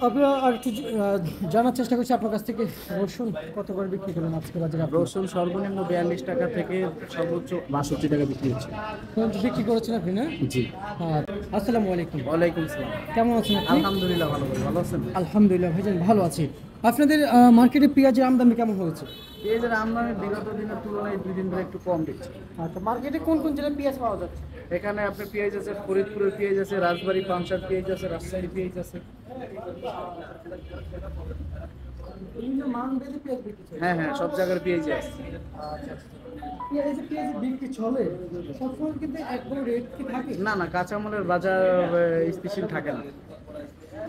আমরা আর একটু জানার চেষ্টা করছি আপনার কাছ থেকে রসুন কত করে বিক্রি করেন আজকে বাজারে আপনি? রসুন সর্বনিম্ন 42 টাকা থেকে সর্বোচ্চ 62 টাকা বিক্রি হচ্ছে। বিক্রি করেছেন আপনি না? জি। হ্যাঁ। আসসালামু আলাইকুম। ওয়ালাইকুম সালাম। কেমন আছেন আপনি? আলহামদুলিল্লাহ ভালো, ভালো আছেন? আলহামদুলিল্লাহ ভাইজান ভালো আছি। আপনাদের মার্কেটে পেঁয়াজের আমদানি কেমন হয়েছে? পেঁয়াজের আমদানি বিগত দিনের তুলনায় 2 দিন ধরে একটু কম দিচ্ছে। আচ্ছা, মার্কেটে কোন কোন জেলায় পেঁয়াজ পাওয়া যাচ্ছে? এখানে আপনার পেঁয়াজ আছে, ফরিদপুরের পেঁয়াজ আছে, রাজবাড়ী পাংশার পেঁয়াজ আছে, রাজশাহী পেঁয়াজ আছে। বিভিন্ন মান ভেদে পেঁয়াজ বিক্রি চলে। হ্যাঁ হ্যাঁ, সব জায়গার পেঁয়াজই আছে। আচ্ছা, পেঁয়াজ বিক্রি চলে সবসময় কিন্তু একদম রেট কি থাকে? না না, কাঁচামালের বাজার স্থিতিশীল থাকে না।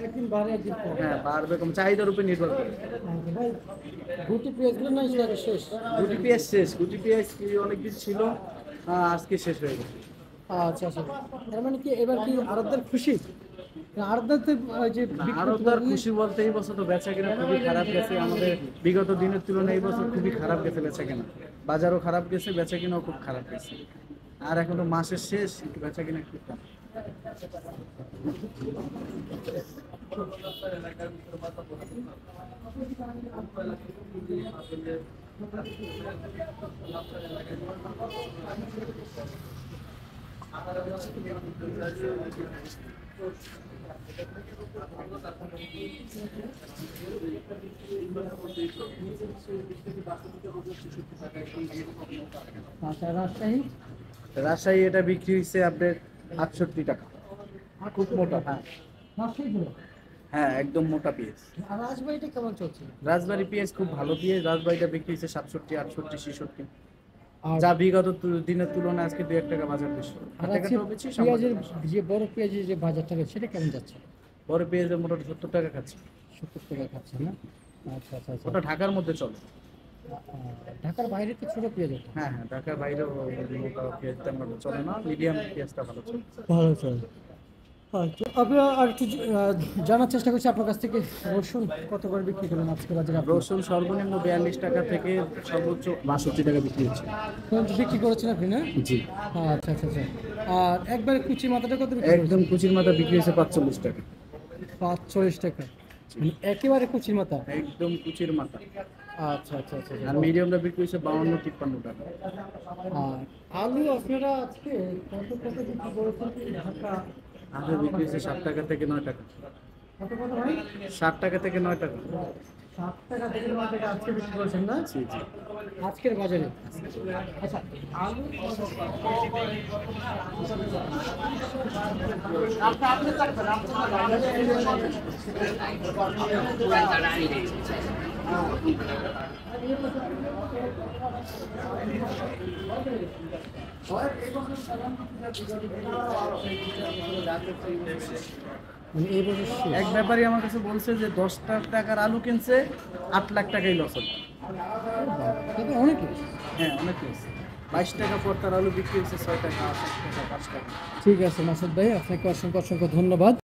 একদিন বাড়ে একদিন কমে। হ্যাঁ, বাড়বে কম, চাহিদার উপর নির্ভর করে। আচ্ছা ভাই, গুটি পেঁয়াজগুলো নাই নাকি শেষ? গুটি পেঁয়াজ শেষ, গুটি পেঁয়াজ কি অনেকদিন ছিল, আজকে শেষ হয়ে গেছে। আচ্ছা আচ্ছা, তার মানে কি এবার কি আড়তদার খুশি? আড়তদারতে যে আরবদার খুশি বলতে এই বছর তো বেচা কেনা খুবই খারাপ গেছে আমাদের। বিগত দিনের তুলনায় এই বছর খুবই খারাপ গেছে বেচা কেনা। বাজারও খারাপ গেছে, বেচা কেনাও খুব খারাপ গেছে। আর এখন তো মাসের শেষ, একটু বেচা কেনা একটু কম। আচ্ছা, রাজশাহী? রাজশাহী এটা বিক্রি হচ্ছে আপনার 68 টাকা। খুব মোটা, হ্যাঁ। রাজশাহী গুলো। হ্যাঁ, একদম মোটা পেঁয়াজ। আর রাজবাড়িটা কেমন চলছে? রাজবাড়ী পেঁয়াজ খুব ভালো পেঁয়াজ, রাজবাড়িটা বিক্রি হচ্ছে 67, 68, 66। আর যা বিগত দিনের তুলনায় আজকে 2-1 টাকা বাজার বেশি। আর আজকে টাকাটাও বেশি, পেঁয়াজের সামান্য। যে বড় পেঁয়াজের যে বাজারটা রয়েছে সেটা কেমন যাচ্ছে? বড় পেঁয়াজের মোটামুটি 70 টাকা খাচ্ছে। 70 টাকা খাচ্ছে না? আচ্ছা আচ্ছা আচ্ছা। ওটা ঢাকার মধ্যে চলে। ঢাকার বাইরে তো ছোট পেঁয়াজ ওঠে। হ্যাঁ হ্যাঁ, ঢাকার বাইরেও মোটা পেঁয়াজ তেমন একটা চলে না, মিডিয়াম পেঁয়াজটা ভালো চলে। ভালো চলে। আচ্ছা, আমরা আর একটু জানার চেষ্টা করছি আপনার কাছ থেকে রসুন কত করে বিক্রি করেন আজকে বাজারে আপনি? রসুন সর্বনিম্ন 42 টাকা থেকে সর্বোচ্চ 62 টাকা বিক্রি হচ্ছে। বিক্রি করেছেন আপনি না? জি। আচ্ছা আচ্ছা আচ্ছা। আর একবারে কুচি মাথাটা কত বিক্রি একদম কুচির মাথা বিক্রি হচ্ছে 45 টাকা। 45 টাকা, মানে একেবারে কুচির মাথা? একদম কুচির মাথা। আচ্ছা আচ্ছা আচ্ছা। আর মিডিয়ামটা বিক্রি হচ্ছে 52-53 টাকা। আর আলু আপনারা আজকে কত কত বিক্রি করেছেন ঢাকা? আলু বিক্রি হচ্ছে 7 টাকা থেকে 9 টাকা। কত কত ভাই? 7 টাকা থেকে 9 টাকা। 7 টাকা থেকে 9 টাকা আজকে বিক্রি করেছেন না? জি জি। আজকের বাজারে। আচ্ছা, আলু মানে এই বছর শেষ। এক ব্যাপারী আমার কাছে বলছে যে 10 টাকার আলু কিনছে, 8 লাখ টাকাই লস হলো। তবে অনেক লোক। হ্যাঁ, অনেক লস। 22 টাকা পর তার আলু বিক্রি হচ্ছে 6 টাকা, 7 টাকা, 5 টাকা। ঠিক আছে মাসুদ ভাই, আপনাকে অসংখ্য অসংখ্য ধন্যবাদ।